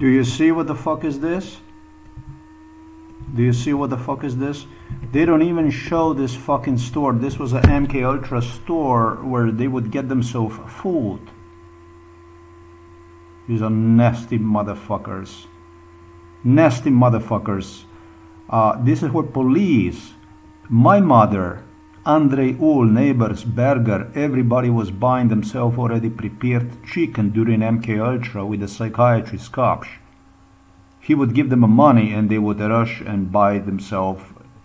Do you see what the fuck is this? Do you see what the fuck is this? They don't even show this fucking store. This was an MK Ultra store where they would get themselves food. These are nasty motherfuckers. Nasty motherfuckers. This is where police, my mother, Andre, all neighbors, Berger, everybody was buying themselves already prepared chicken during MK Ultra with the psychiatrist cops. He would give them money and they would rush and buy themselves,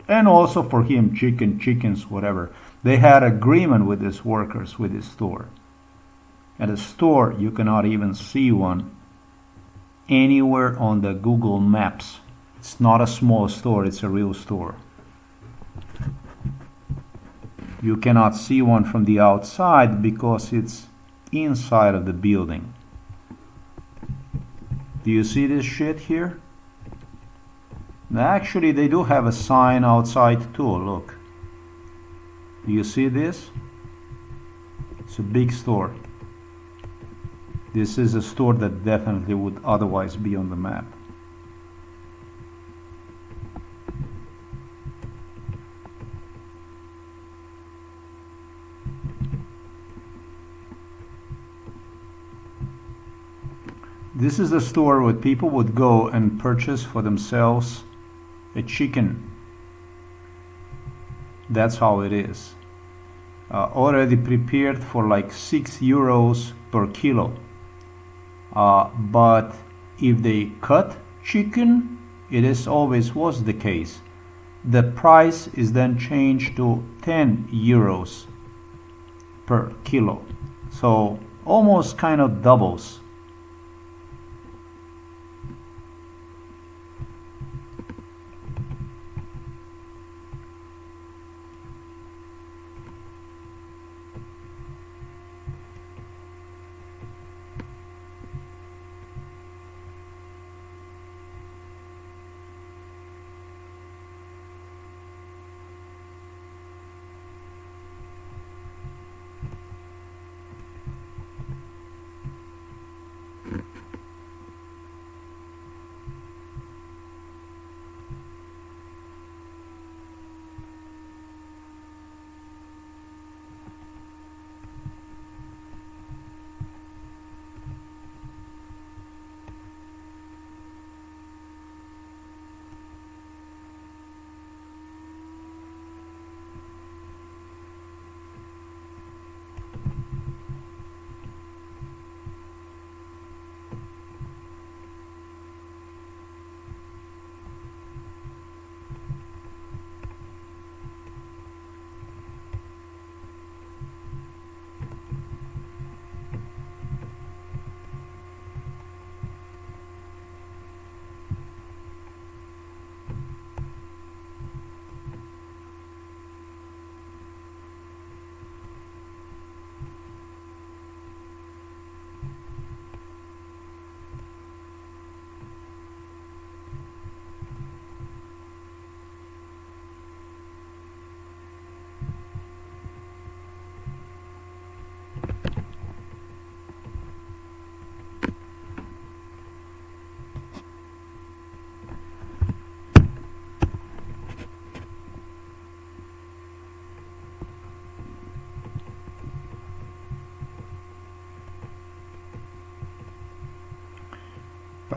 and also for him chickens, whatever. They had agreement with his workers, with his store. At a store you cannot even see one anywhere on the Google Maps. It's not a small store, it's a real store. You cannot see one from the outside because it's inside of the building. Do you see this shit here? Actually, they do have a sign outside too, look. Do you see this? It's a big store. This is a store that definitely would otherwise be on the map. This is the store where people would go and purchase for themselves a chicken. That's how it is. Already prepared for like €6 per kilo. But if they cut chicken, it is always was the case. The price is then changed to €10 per kilo. So almost kind of doubles.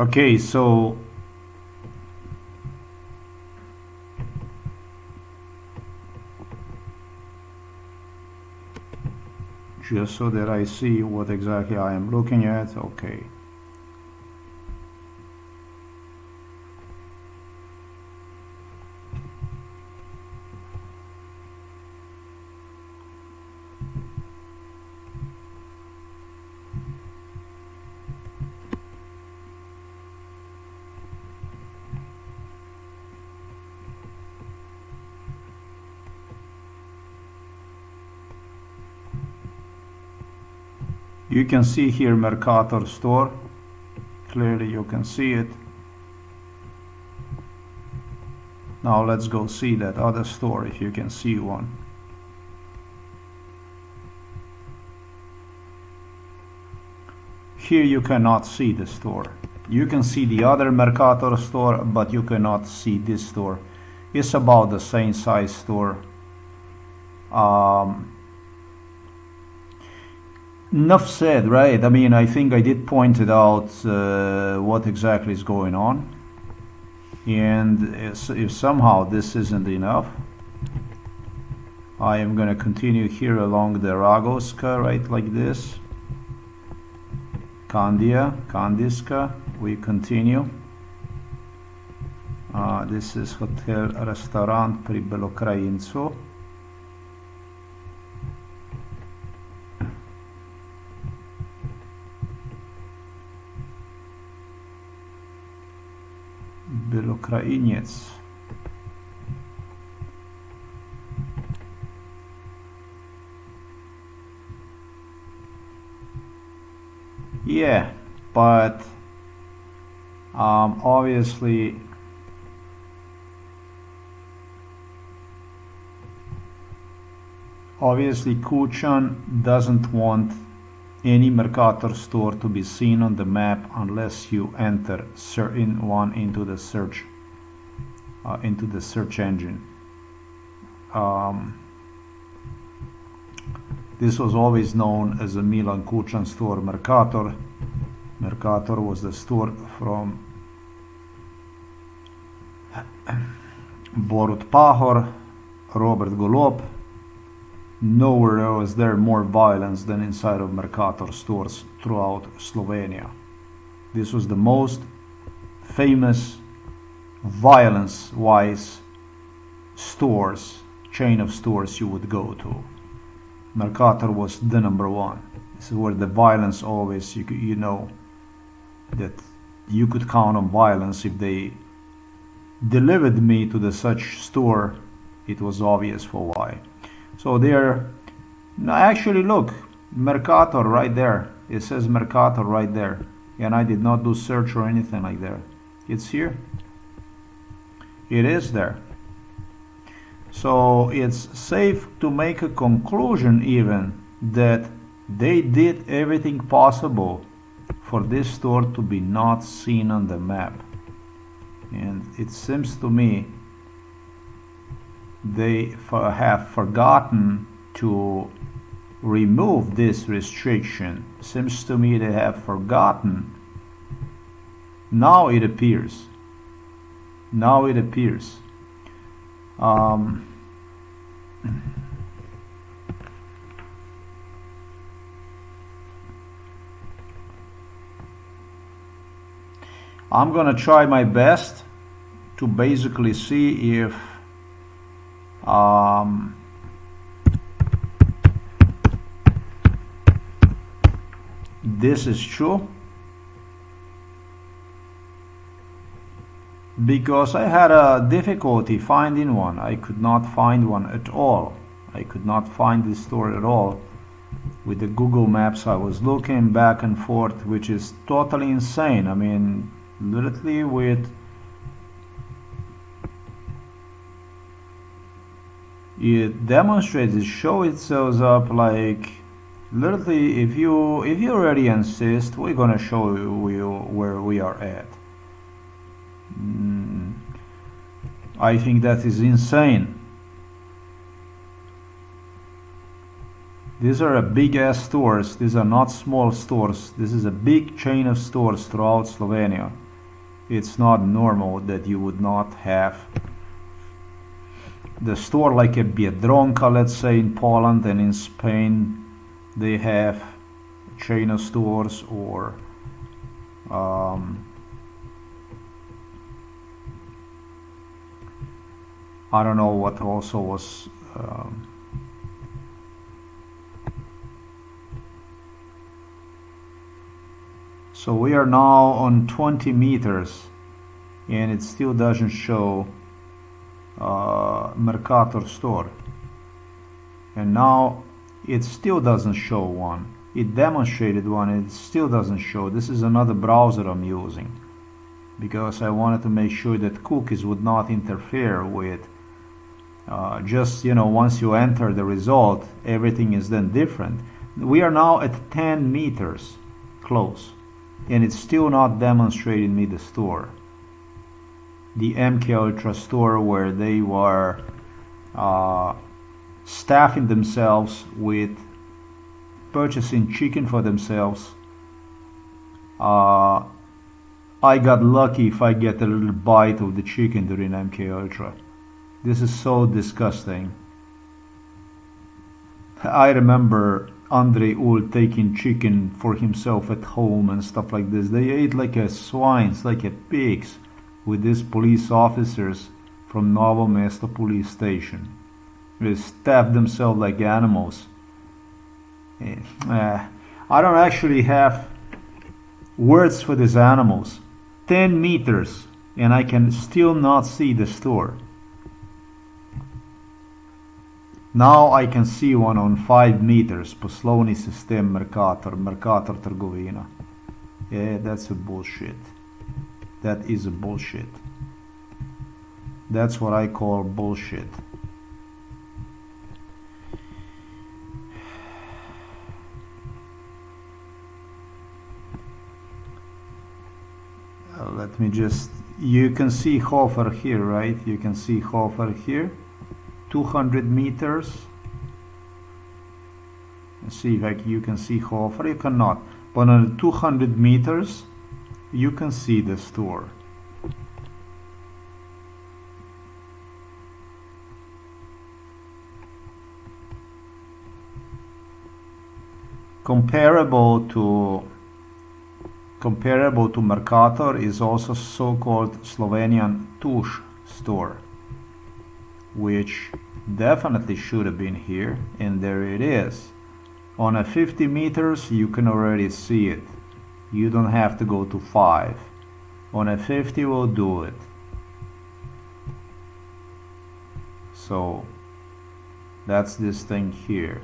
Okay, so just so that I see what exactly I am looking at, okay. You can see here Mercator store. Clearly you can see it. Now let's go see that other store if you can see one. Here you cannot see the store. You can see the other Mercator store, but you cannot see this store. It's about the same size store. Enough said, right? I mean, I think I did point it out what exactly is going on. And if somehow this isn't enough, I am going to continue here along the Ragoska, right, like this. Kandiska, we continue. This is Hotel Restaurant pri Belokrajincu. Belokrajinec. Yeah, but obviously Kuchan doesn't want any Mercator store to be seen on the map unless you enter certain one into the search engine. This was always known as a Milan Kuchan store, Mercator. Mercator was the store from Borut Pahor, Robert Golob. Nowhere was there more violence than inside of Mercator stores throughout Slovenia. This was the most famous violence-wise chain of stores you would go to. Mercator was the number one. This is where the violence always, you know, that you could count on violence. If they delivered me to the such store, it was obvious for why. So there, no, actually look, Mercator right there. It says Mercator right there. And I did not do search or anything like that. It's here. It is there. So it's safe to make a conclusion even that they did everything possible for this store to be not seen on the map. And it seems to me they have forgotten to remove this restriction. Seems to me they have forgotten. Now it appears. Now it appears. I'm gonna try my best to basically see if this is true, because I had a difficulty finding one. I could not find one at all. I could not find this store at all. With the Google Maps I was looking back and forth, which is totally insane. I mean, literally with it demonstrates, it shows itself up like literally if you already insist, we're gonna show you where we are at. I think that is insane. These are a big ass stores. These are not small stores. This is a big chain of stores throughout Slovenia. It's not normal that you would not have the store like a Biedronka, let's say, in Poland, and in Spain they have a chain of stores, or I don't know what also was so we are now on 20 meters and it still doesn't show Mercator store, and now it still doesn't show one. It demonstrated one, it still doesn't show. This is another browser I'm using because I wanted to make sure that cookies would not interfere with just, you know, once you enter the result, everything is then different. We are now at 10 meters close. and it's still not demonstrating me the store. The MK Ultra store where they were staffing themselves with purchasing chicken for themselves. I got lucky if I get a little bite of the chicken during MK Ultra. This is so disgusting. I remember Andrei Ul taking chicken for himself at home and stuff like this. They ate like a swines, like a pigs, with these police officers from Novo Mesto police station. They stabbed themselves like animals. I don't actually have words for these animals. 10 meters and I can still not see the store. Now I can see one on 5 meters. Poslovni sistem Mercator, Mercator trgovina. Yeah, that's a bullshit. That is a bullshit. That's what I call bullshit. Let me just, you can see Hofer here, right? You can see Hofer here. 200 meters. Let's see if you can see Hofer. You cannot. But on 200 meters, you can see the store. Comparable to Mercator is also so-called Slovenian Tuš store, which definitely should have been here, and there it is. On a 50 meters you can already see it. You don't have to go to 5. On a 50 we'll do it. So that's this thing here.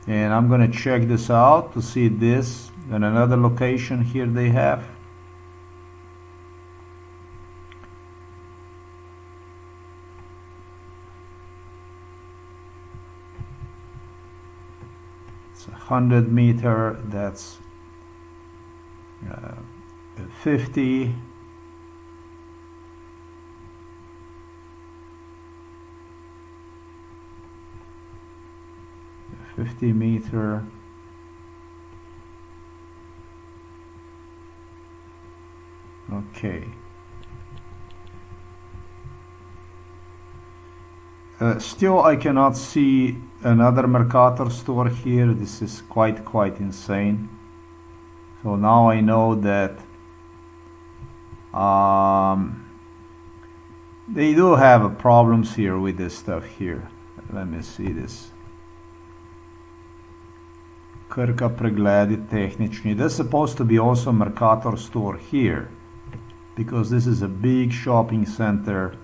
And I'm gonna check this out to see this and another location here they have. It's 100 meter, that's 50. A 50 meter. Okay. Still I cannot see another Mercator store here. This is quite insane. So now I know that they do have problems here with this stuff here. Let me see this. Krka pregledi tehnični. There's supposed to be also Mercator store here, because this is a big shopping center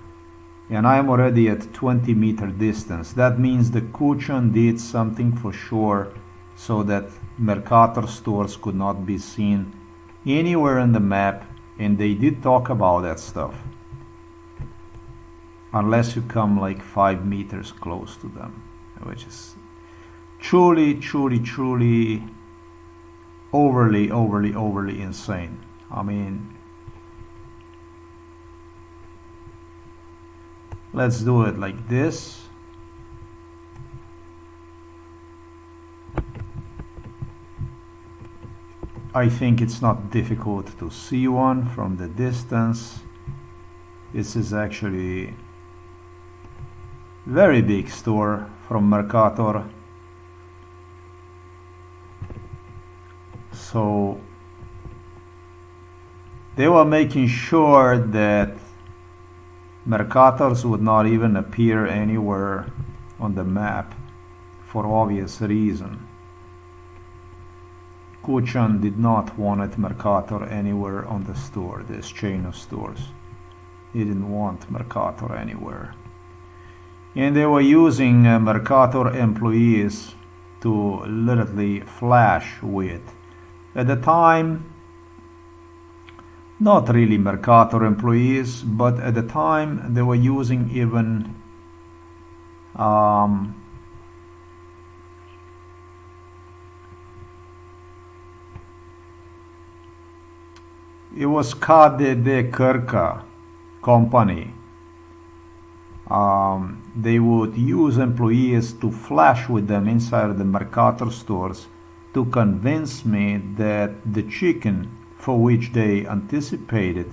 and I'm already at 20 meter distance. That means the Kuchon did something for sure so that Mercator stores could not be seen anywhere on the map, and they did talk about that stuff. Unless you come like 5 meters close to them, which is truly overly insane. I mean, let's do it like this. I think it's not difficult to see one from the distance. This is actually very big store from Mercator. So they were making sure that Mercators would not even appear anywhere on the map for obvious reason. Kuchon did not want Mercator anywhere on the store, this chain of stores. He didn't want Mercator anywhere. And they were using Mercator employees to literally flash with. At the time, not really Mercator employees, but at the time they were using even It was KDD Krka company. They would use employees to flash with them inside the Mercator stores to convince me that the chicken for which they anticipated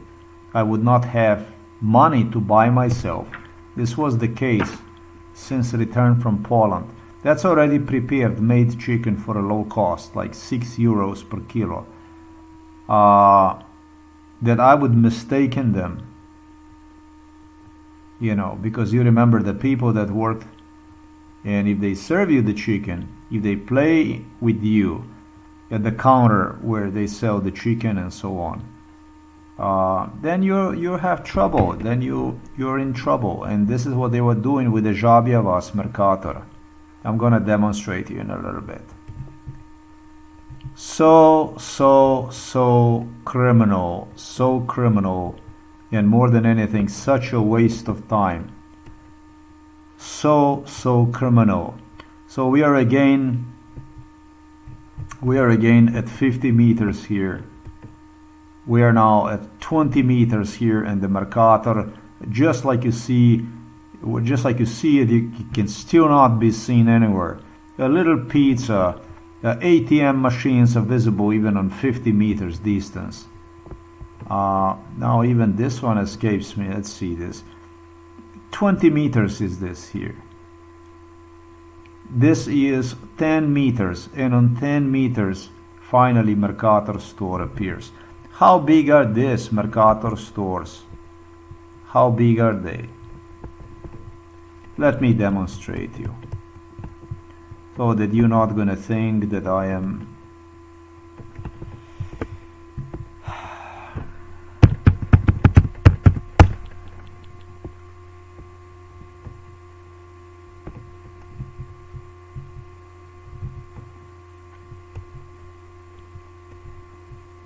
I would not have money to buy myself. This was the case since return from Poland. That's already prepared made chicken for a low cost, like €6 per kilo. That I would mistaken them, you know, because you remember the people that worked, and if they serve you the chicken, if they play with you at the counter where they sell the chicken and so on, then you have trouble. Then you're in trouble, and this is what they were doing with the Žabjavas Mercator. I'm gonna demonstrate you in a little bit. So criminal, and more than anything, such a waste of time. So criminal. So we are again at 50 meters here. We are now at 20 meters here in the Mercator. Just like you see it, you can still not be seen anywhere. A little pizza. ATM machines are visible even on 50 meters distance. Now even this one escapes me. Let's see this. 20 meters is this here. This is 10 meters, and on 10 meters finally Mercator store appears. How big are these Mercator stores? How big are they? Let me demonstrate you, so that you're not gonna think that I am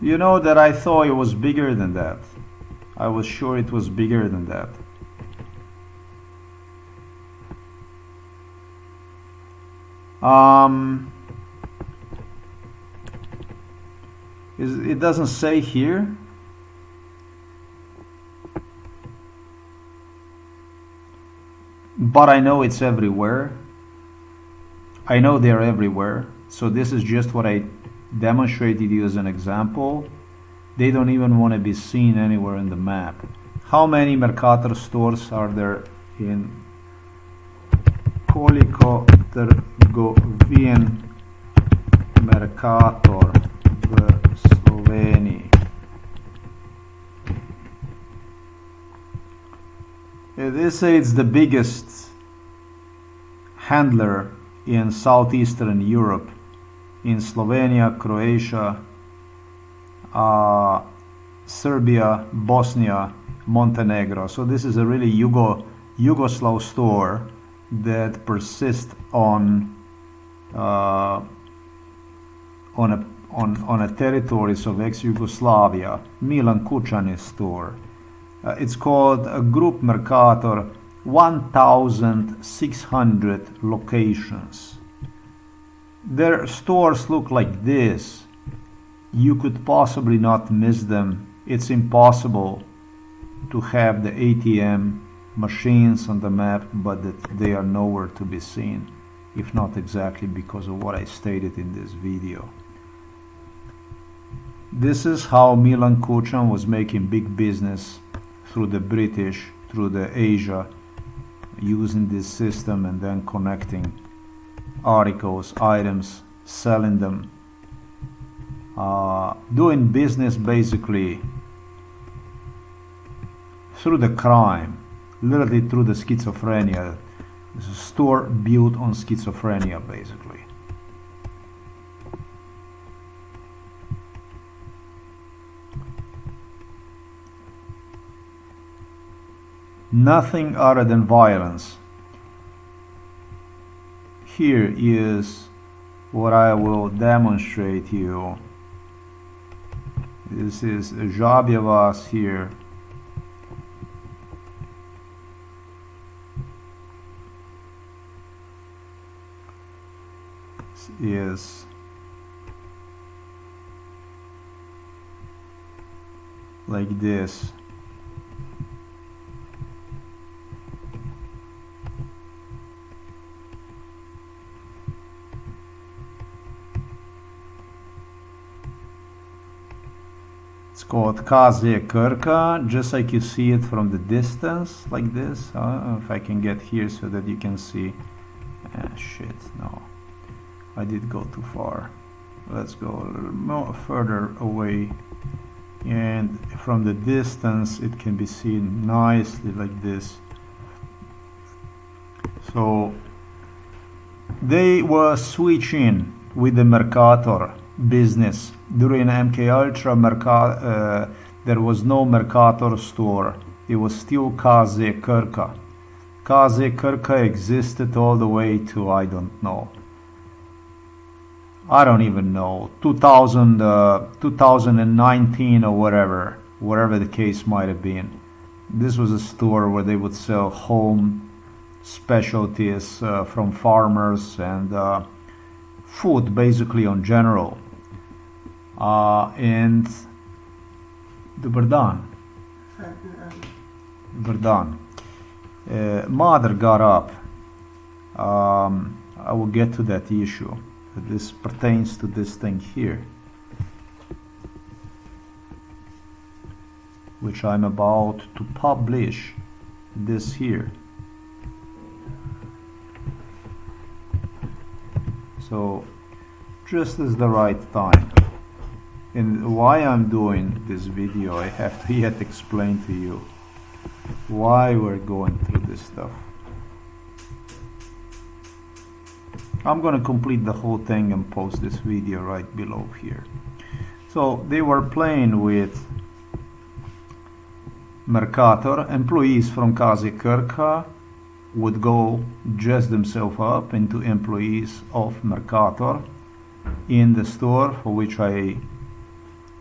you know that I thought it was bigger than that. I was sure it was bigger than that. It doesn't say here. But I know it's everywhere. I know they're everywhere. So this is just what I demonstrated you as an example. They don't even want to be seen anywhere in the map. How many Mercator stores are there in Koliko trgovijen Mercator v Sloveniji? They say it's the biggest handler in southeastern Europe, in Slovenia, Croatia, Serbia, Bosnia, Montenegro. So this is a really Yugoslav store that persists on a territories of ex-Yugoslavia. Milan Kučani's store. It's called a Group Mercator, 1,600 locations. Their stores look like this. You could possibly not miss them. It's impossible to have the ATM machines on the map, but that they are nowhere to be seen, if not exactly because of what I stated in this video. This is how Milan Kučan was making big business through the British, through the Asia, using this system and then connecting articles, items, selling them, doing business basically through the crime, literally through the schizophrenia. It's a store built on schizophrenia basically. Nothing other than violence. Here is what I will demonstrate you. This is Žabjavas here. This is like this. It's called Kaze Krka, just like you see it from the distance, like this. If I can get here so that you can see. Shit, no. I did go too far. Let's go a little more further away. And from the distance it can be seen nicely like this. So they were switching with the Mercator business. During MK Ultra, there was no Mercator store. It was still Kaze Krka. Kaze Krka existed all the way to, I don't even know, 2019 or whatever the case might have been. This was a store where they would sell home specialties from farmers and food basically on general. And we're done. Mother got up. I will get to that issue. This pertains to this thing here, which I'm about to publish this here. So just as the right time. And why I'm doing this video, I have to yet explain to you why we're going through this stuff. I'm gonna complete the whole thing and post this video right below here. So they were playing with Mercator. Employees from Kaze Krka would go dress themselves up into employees of Mercator in the store, for which I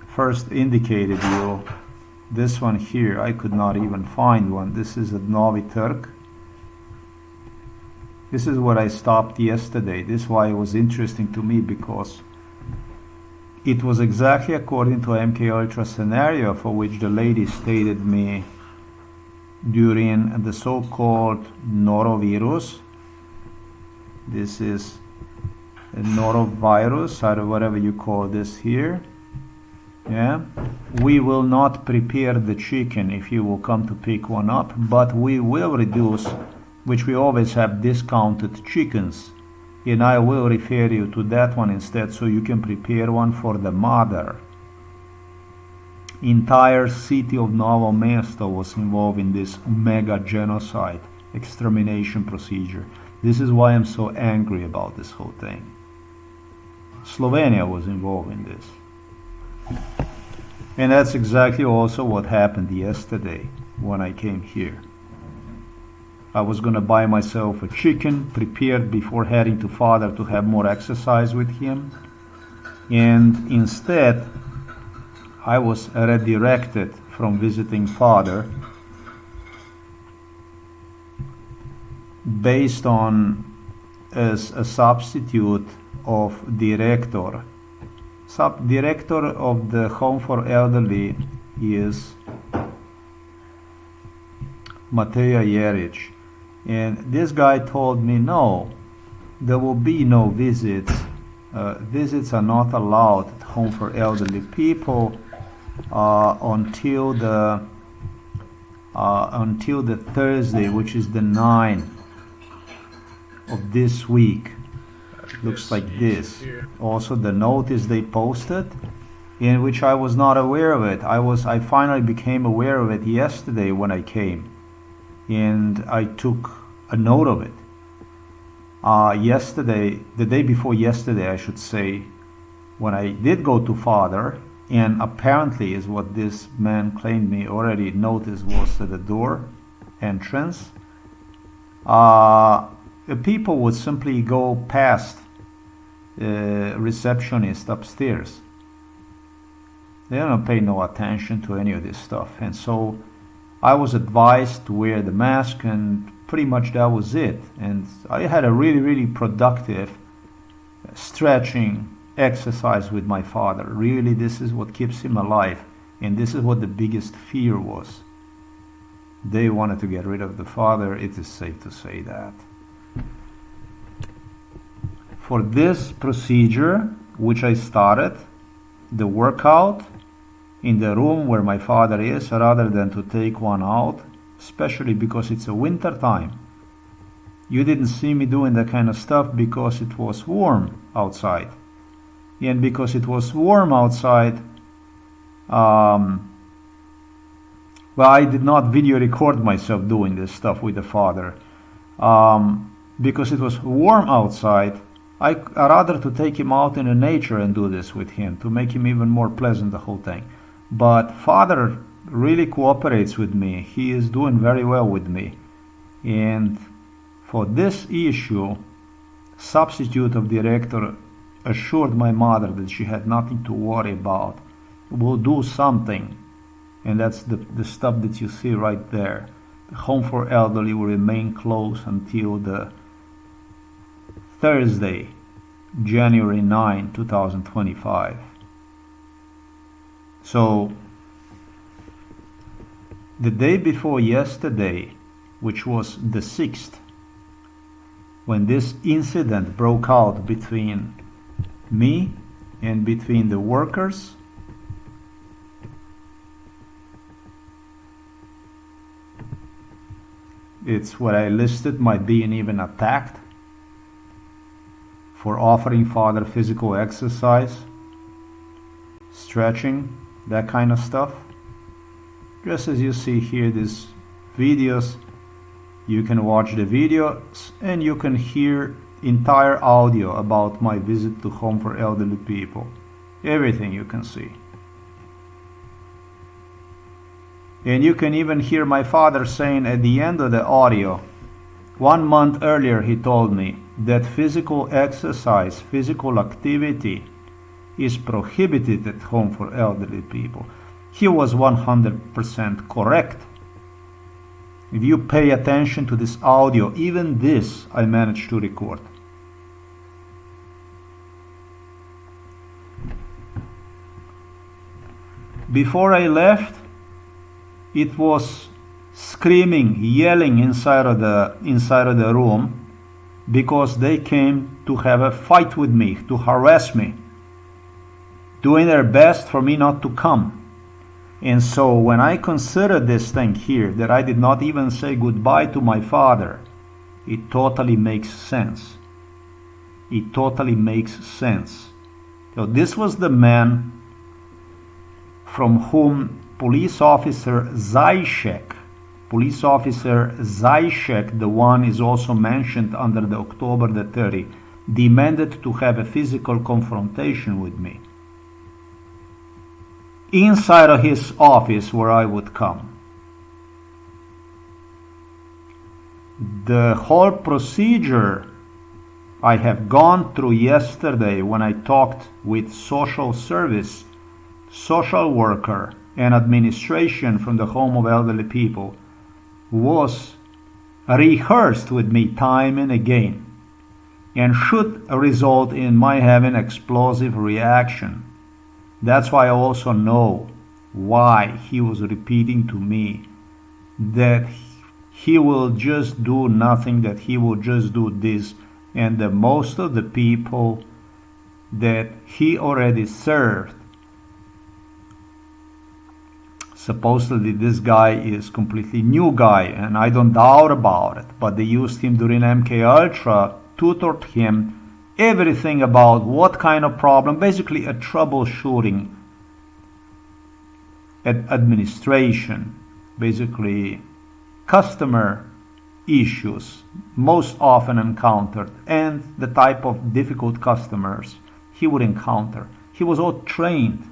first indicated you. This one here, I could not even find one. This is a Novi Turk. This is what I stopped yesterday. This is why it was interesting to me, because it was exactly according to MK Ultra scenario for which the lady stated me during the so-called NOROVIRUS. This is a NOROVIRUS, or whatever you call this here. Yeah, we will not prepare the chicken if you will come to pick one up, but we will reduce, which we always have discounted chickens, and I will refer you to that one instead so you can prepare one for the mother. Entire city of Novo Mesto was involved in this mega genocide extermination procedure. This is why I'm so angry about this whole thing. Slovenia was involved in this. And that's exactly also what happened yesterday when I came here. I was gonna buy myself a chicken, prepared before heading to father to have more exercise with him. And instead, I was redirected from visiting father based on as a substitute of director. Sub-director of the home for elderly is Mateja Jeric. And this guy told me, no, there will be no visits. Visits are not allowed at home for elderly people until the Thursday, which is the 9th of this week. Looks like this. Also the notice they posted, in which I was not aware of it. I finally became aware of it yesterday when I came, and I took a note of it. Yesterday, the day before yesterday, I should say, when I did go to father, and apparently is what this man claimed me already noticed was at the door entrance, the people would simply go past the receptionist upstairs. They don't pay no attention to any of this stuff. And so I was advised to wear the mask, and pretty much that was it. And I had a really productive stretching exercise with my father. Really, this is what keeps him alive. And this is what the biggest fear was. They wanted to get rid of the father. It is safe to say that. For this procedure, which I started, the workout in the room where my father is, rather than to take one out, especially because it's a winter time. You didn't see me doing that kind of stuff because it was warm outside. And because it was warm outside, well, I did not video record myself doing this stuff with the father. Because it was warm outside, I rather to take him out in the nature and do this with him, to make him even more pleasant, the whole thing. But father really cooperates with me. He is doing very well with me. And for this issue, substitute of director assured my mother that she had nothing to worry about. We'll do something. And that's the stuff that you see right there. The home for elderly will remain closed until the Thursday, January 9, 2025. So, the day before yesterday, which was the 6th, when this incident broke out between me and between the workers, it's where I listed my being even attacked for offering father physical exercise, stretching, that kind of stuff. Just as you see here, these videos, you can watch the videos and you can hear entire audio about my visit to home for elderly people. Everything you can see. And you can even hear my father saying at the end of the audio, 1 month earlier he told me that physical exercise, physical activity is prohibited at home for elderly people. He was 100% correct. If you pay attention to this audio, even this I managed to record. Before I left, it was screaming, yelling inside of the room because they came to have a fight with me, to harass me, doing their best for me not to come. And so when I consider this thing here, that I did not even say goodbye to my father, it totally makes sense. It totally makes sense. So this was the man from whom police officer Zajcek, the one is also mentioned under the October the 30, demanded to have a physical confrontation with me inside of his office where I would come. The whole procedure I have gone through yesterday when I talked with social service, social worker, and administration from the home of elderly people was rehearsed with me time and again, and should result in my having explosive reaction. That's why I also know why he was repeating to me that he will just do nothing, that he will just do this, and that most of the people that he already served, supposedly this guy is completely new guy, and I don't doubt about it, but they used him during MK Ultra, tutored him everything about what kind of problem, basically a troubleshooting administration, basically customer issues most often encountered and the type of difficult customers he would encounter. He was all trained.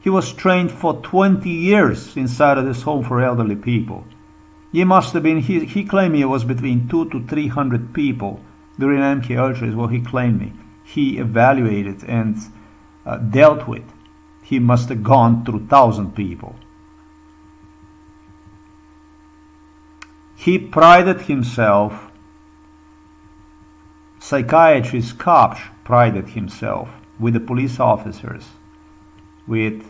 He was trained for 20 years inside of this home for elderly people. He must have been, he claimed it was between 200 to 300 people during MK Ultra is what he claimed me. He evaluated and dealt with. He must have gone through 1,000 people. He prided himself, psychiatrist Kopch prided himself with the police officers, with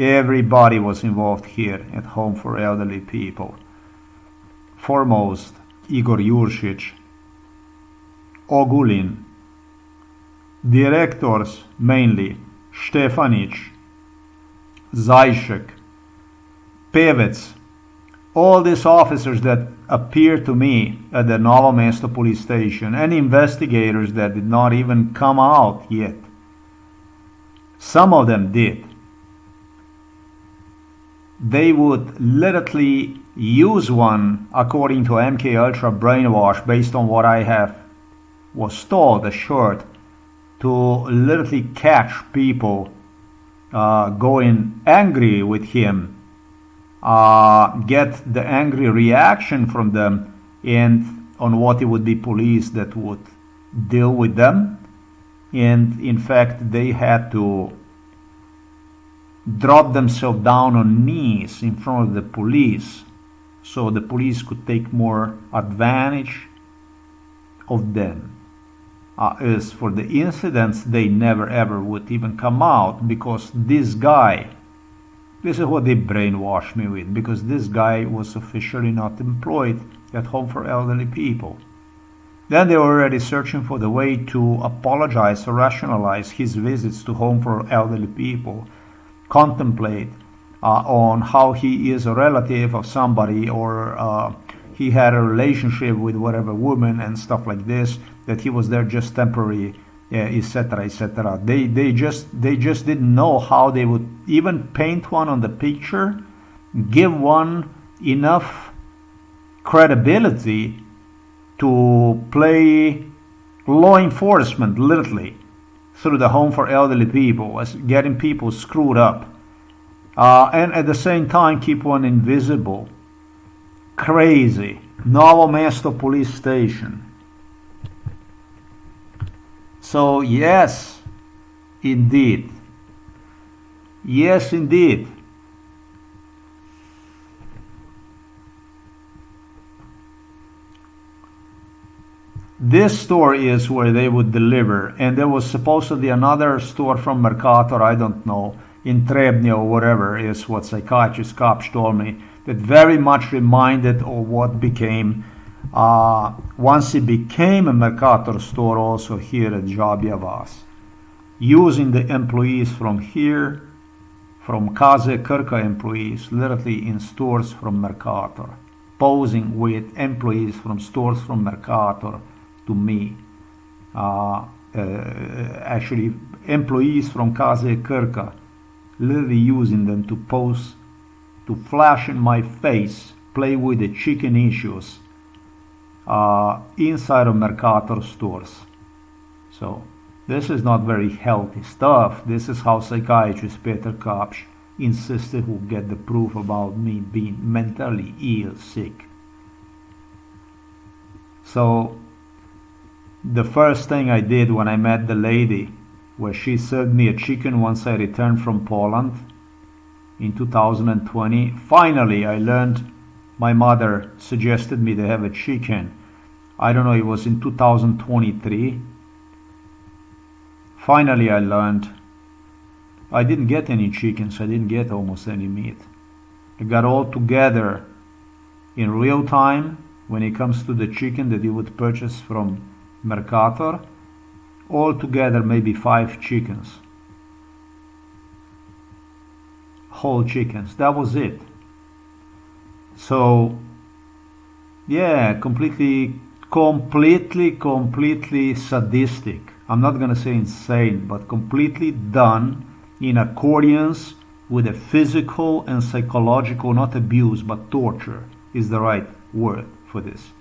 Everybody was involved here at Home for Elderly People. Foremost, Igor Juršić, Ogulin. Directors, mainly, Štefanić, Zajšek, Pevec. All these officers that appeared to me at the Novo Mesto police station, and investigators that did not even come out yet. Some of them did. They would literally use one, according to MK Ultra brainwash, based on what I was told, assured, to literally catch people going angry with him, get the angry reaction from them, and on what it would be police that would deal with them. And in fact, they had to drop themselves down on knees in front of the police so the police could take more advantage of them. As for the incidents, they never ever would even come out, because this is what they brainwashed me with, because this guy was officially not employed at Home for Elderly People. Then they were already searching for the way to apologize or rationalize his visits to Home for Elderly People, contemplate on how he is a relative of somebody, or he had a relationship with whatever woman and stuff like this, that he was there just temporary, etc., etc. They just didn't know how they would even paint one on the picture, give one enough credibility to play law enforcement, literally, through the Home for Elderly People, as getting people screwed up, and at the same time keep one invisible. Crazy. Novo Mesto police station. So yes, indeed. Yes, indeed. This store is where they would deliver, and there was supposedly another store from Mercator, I don't know, in Trebnje or whatever, is what psychiatrist cops told me, that very much reminded of what became, once it became a Mercator store also here at Žabja Vas, using the employees from here, from Kaze Krka employees, literally in stores from Mercator, posing with employees from stores from Mercator to me. Actually, employees from Kaze Krka, literally using them to pose, to flash in my face, play with the chicken issues inside of Mercator stores. So this is not very healthy stuff. This is how psychiatrist Peter Kapsch insisted who get the proof about me being mentally ill, sick. So the first thing I did when I met the lady, where she served me a chicken once I returned from Poland in 2020, finally I learned my mother suggested me to have a chicken. I don't know, it was in 2023. Finally I learned I didn't get any chickens, I didn't get almost any meat. I got all together in real time when it comes to the chicken that you would purchase from Mercator, all together maybe 5 chickens. Whole chickens, that was it. So yeah, completely sadistic. I'm not gonna say insane, but completely done in accordance with a physical and psychological, not abuse, but torture is the right word for this,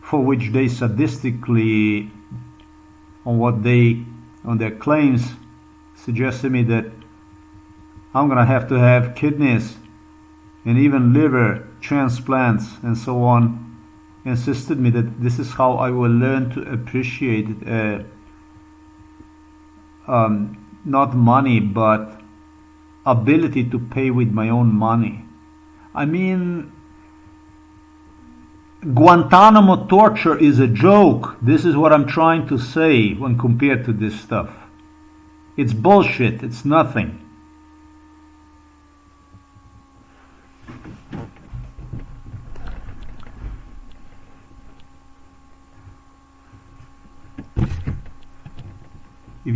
for which they sadistically, on their claims, suggested me that I'm gonna have to have kidneys and even liver transplants and so on. Insisted me that this is how I will learn to appreciate not money, but ability to pay with my own money. I mean, Guantanamo torture is a joke. This is what I'm trying to say when compared to this stuff. It's bullshit. It's nothing.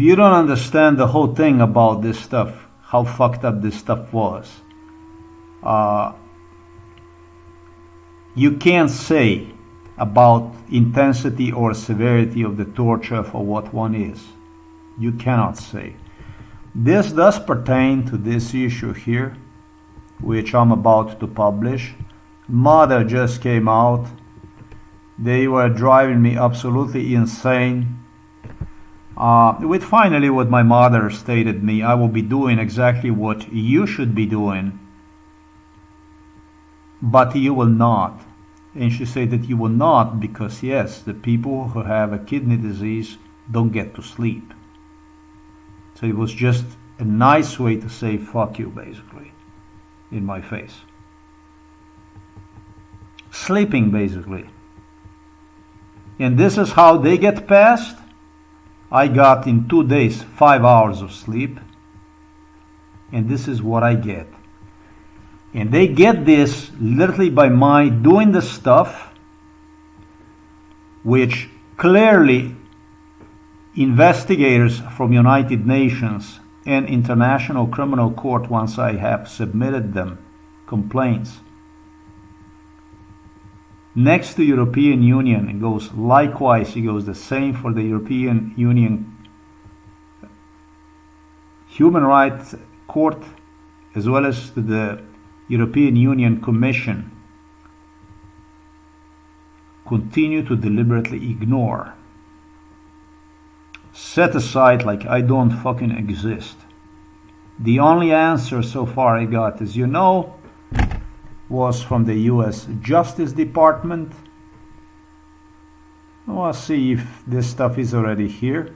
you don't understand the whole thing about this stuff, how fucked up this stuff was, you can't say about intensity or severity of the torture for what one is. You cannot say. This does pertain to this issue here, which I'm about to publish. Mother just came out. They were driving me absolutely insane. With finally what my mother stated me, I will be doing exactly what you should be doing, but you will not. And she said that you will not because, yes, the people who have a kidney disease don't get to sleep. So it was just a nice way to say fuck you, basically, in my face. Sleeping, basically. And this is how they get past. I got in 2 days 5 hours of sleep. And this is what I get. And they get this literally by my doing the stuff which clearly investigators from United Nations and International Criminal Court, once I have submitted them complaints, next to European Union, it goes likewise, it goes the same for the European Union Human Rights Court, as well as to the European Union Commission, continue to deliberately ignore, set aside like I don't fucking exist. The only answer so far I got, as you know, was from the US Justice Department. I'll see if this stuff is already here.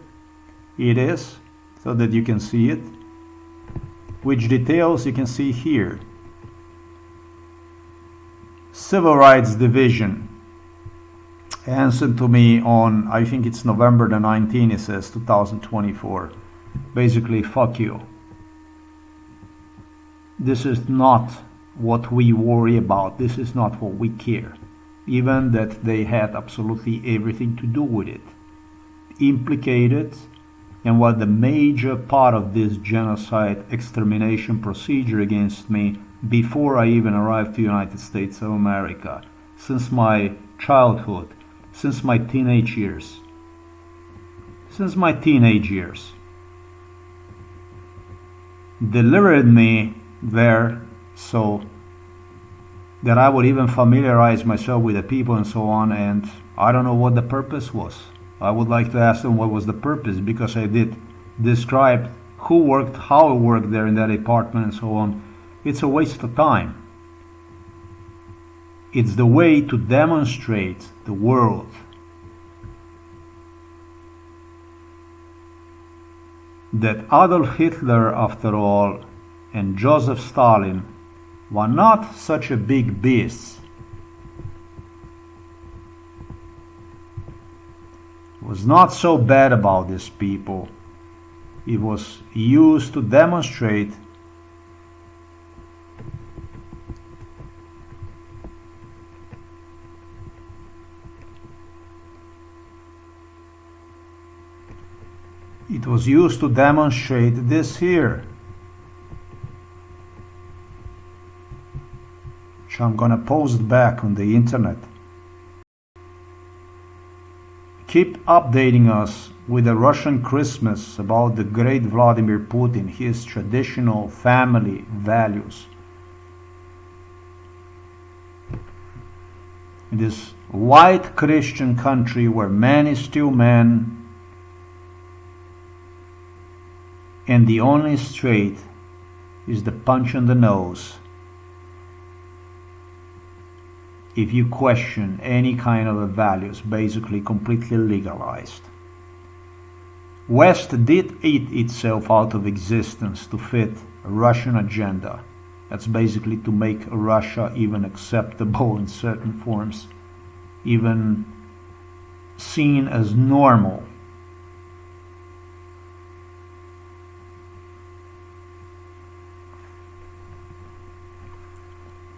It is, so that you can see it. Which details you can see here. Civil Rights Division answered to me on, I think it's November the 19th, it says 2024. Basically, fuck you. This is not what we worry about. This is not what we care. Even that they had absolutely everything to do with it. Implicated and was the major part of this genocide extermination procedure against me before I even arrived to the United States of America, since my childhood, since my teenage years. Delivered me there so that I would even familiarize myself with the people and so on, and I don't know what the purpose was. I would like to ask them what was the purpose, because I did describe who worked, how I worked there in that department and so on. It's a waste of time. It's the way to demonstrate the world that Adolf Hitler, after all, and Joseph Stalin were not such a big beasts. It was not so bad about these people. It was used to demonstrate this here, which I'm gonna post back on the internet. Keep updating us with the Russian Christmas about the great Vladimir Putin, his traditional family values. In this white Christian country where man is still man, and the only straight is the punch on the nose if you question any kind of values, basically completely legalized. West did eat itself out of existence to fit a Russian agenda. That's basically to make Russia even acceptable in certain forms, even seen as normal.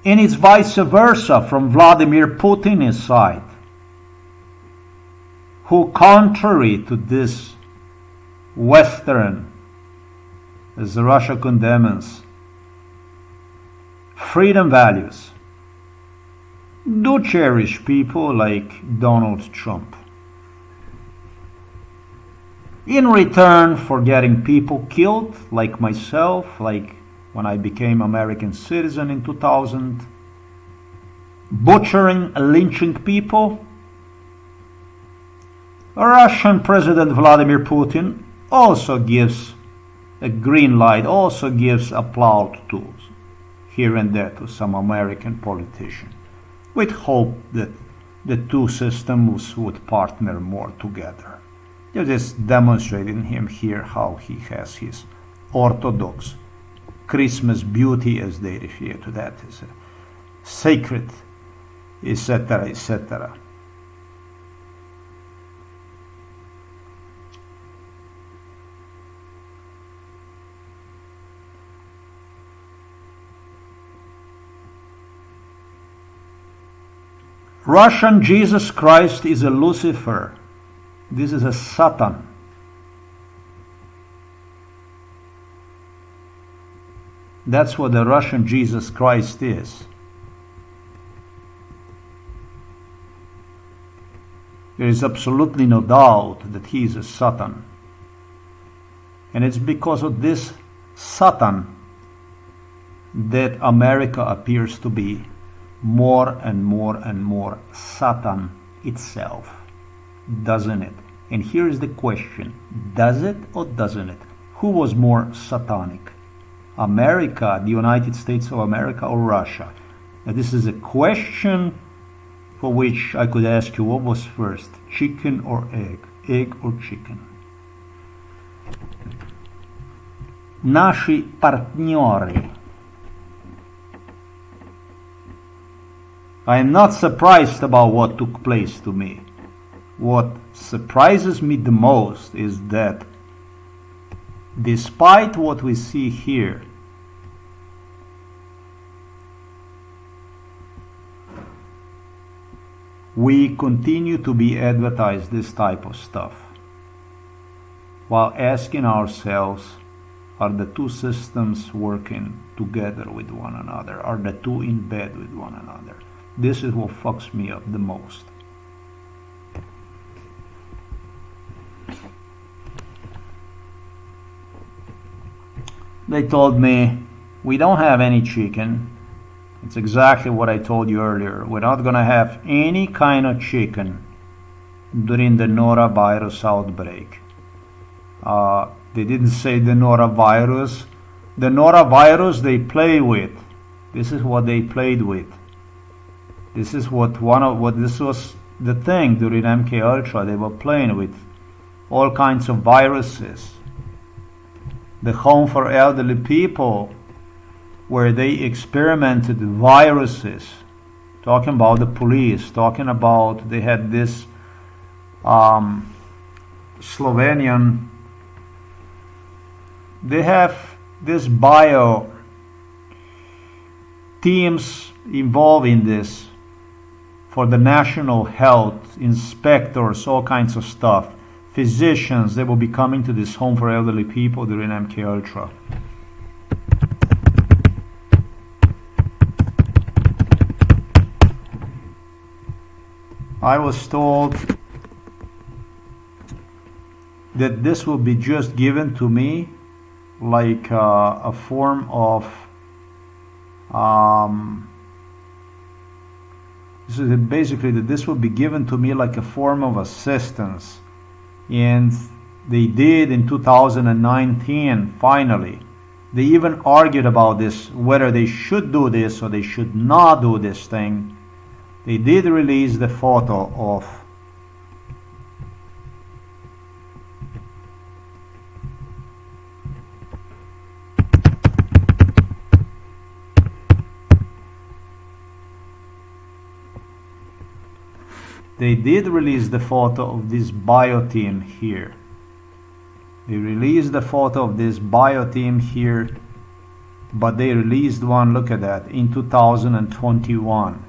And it's vice versa from Vladimir Putin's side, who, contrary to this Western, as Russia condemns, freedom values do cherish people like Donald Trump. In return for getting people killed, like myself, like when I became American citizen in 2000, butchering and lynching people, Russian President Vladimir Putin also gives a green light, also gives applause to here and there to some American politician, with hope that the two systems would partner more together. You're just demonstrating him here how he has his orthodox Christmas beauty, as they refer to that, as a sacred, etc., etc. Russian Jesus Christ is a Lucifer. This is a Satan. That's what the Russian Jesus Christ is. There is absolutely no doubt that he is a Satan. And it's because of this Satan that America appears to be more and more and more Satan itself. Doesn't it? And here's the question. Does it or doesn't it? Who was more satanic? America, the United States of America, or Russia? Now, this is a question for which I could ask you, what was first, chicken or egg? Egg or chicken? Naši partneri. I am not surprised about what took place to me. What surprises me the most is that despite what we see here, we continue to be advertised this type of stuff while asking ourselves, are the two systems working together with one another? Are the two in bed with one another? This is what fucks me up the most. They told me, we don't have any chicken. It's exactly what I told you earlier. We're not going to have any kind of chicken during the norovirus outbreak. They didn't say the norovirus. The norovirus they play with. This is what they played with. This is this was the thing during MK Ultra. They were playing with all kinds of viruses. The home for elderly people, where they experimented viruses, talking about the police, talking about they had this Slovenian, they have this bio teams involved in this for the national health, inspectors, all kinds of stuff. Physicians, they will be coming to this home for elderly people during MK Ultra. I was told that this will be just given to me like a form of basically that this will be given to me like a form of assistance. And they did in 2019, finally. They even argued about this, whether they should do this or they should not do this thing. They did release the photo of this bio team here. They released the photo of this bio team here, but they released one, look at that, in 2021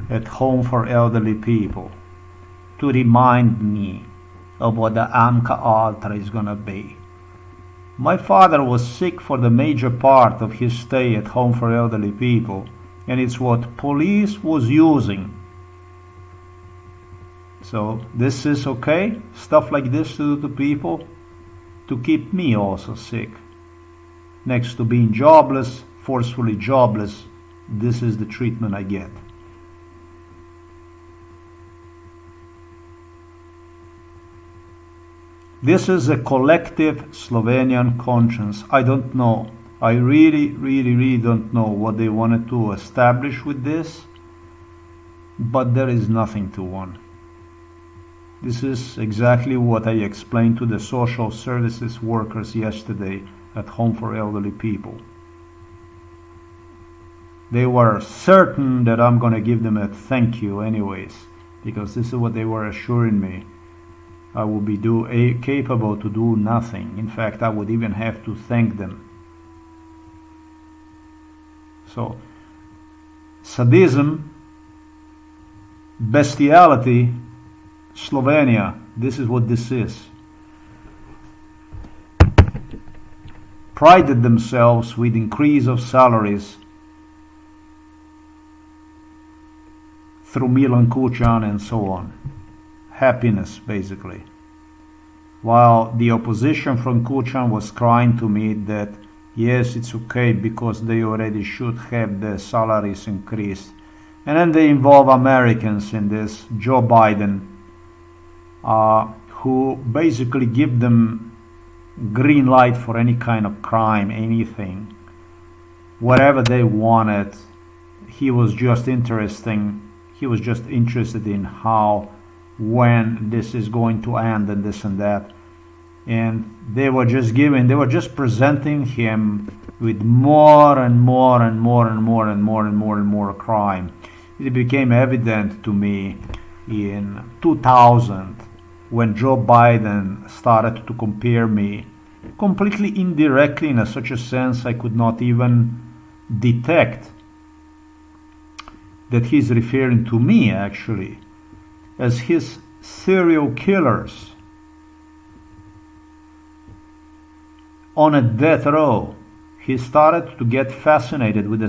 at Home for Elderly People, to remind me of what the Amca altar is gonna be. My father was sick for the major part of his stay at home for elderly people, and it's what police was using. So this is okay, stuff like this to do to people, to keep me also sick. Next to being jobless, forcefully jobless, this is the treatment I get. This is a collective Slovenian conscience. I don't know. I really don't know what they wanted to establish with this, but there is nothing to one. This is exactly what I explained to the social services workers yesterday at Home for Elderly People. They were certain that I'm going to give them a thank you anyways, because this is what they were assuring me. I would be capable to do nothing. In fact, I would even have to thank them. So, sadism, bestiality, Slovenia, this is what this is. Prided themselves with increase of salaries through Milan Kučan and so on. Happiness, basically. While the opposition from Kučan was crying to me that yes, it's okay because they already should have the salaries increased. And then they involve Americans in this, Joe Biden, who basically give them green light for any kind of crime, anything, whatever they wanted. He was just interested in how, when this is going to end and this and that. And they were just presenting him with more and more crime. It became evident to me in 2000 when Joe Biden started to compare me completely indirectly, in such a sense I could not even detect that he's referring to me actually as his serial killers on a death row. He started to get fascinated with the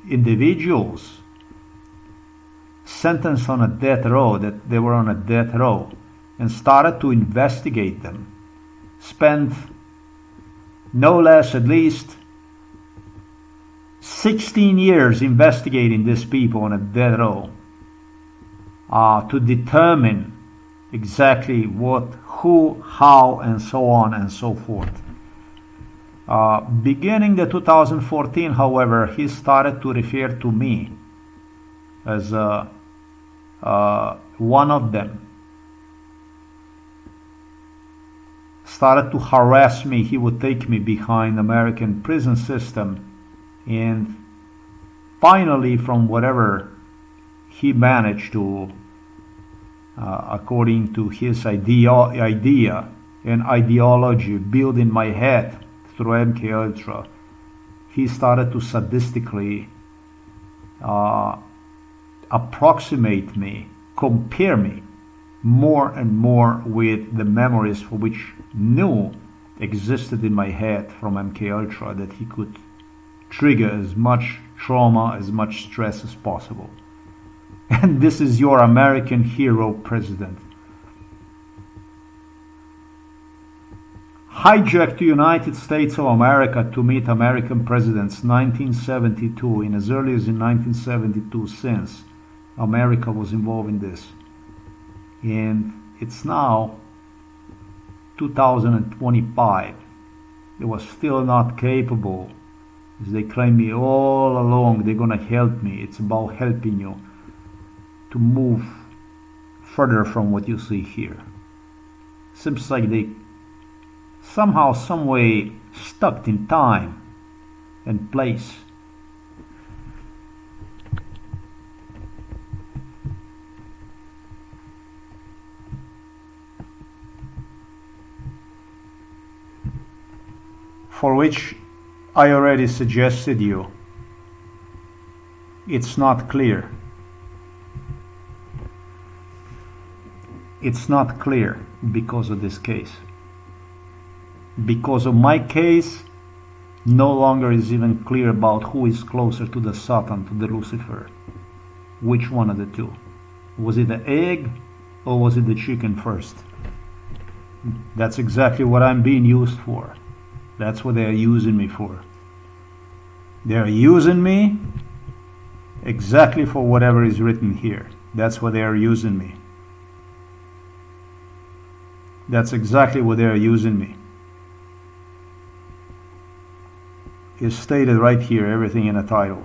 individuals sentenced on a death row, that they were on a death row, and started to investigate them. Spent no less, at least 16 years investigating these people on a death row to determine exactly what, who, how, and so on and so forth. Beginning the 2014, however, he started to refer to me as one of them. Started to harass me. He would take me behind American prison system, and finally, from whatever he managed to, according to his idea and ideology built in my head through MKUltra, he started to sadistically approximate me, compare me more and more with the memories for which knew existed in my head from MKUltra, that he could trigger as much trauma, as much stress as possible. And this is your American hero president. Hijacked the United States of America to meet American presidents 1972, in as early as in 1972, since America was involved in this. And it's now 2025. They were still not capable, as they claim me all along, they're gonna help me. It's about helping you to move further from what you see here. Seems like they somehow, some way stuck in time and place. For which I already suggested you, it's not clear. it's not clear because of this case. Because of my case, no longer is even clear about who is closer to the Satan, to the Lucifer. Which one of the two? Was it the egg or was it the chicken first? That's exactly what I'm being used for. That's what they are using me for. They're using me exactly for whatever is written here. That's what they are using me. That's exactly what they are using me. It's stated right here, everything in the title.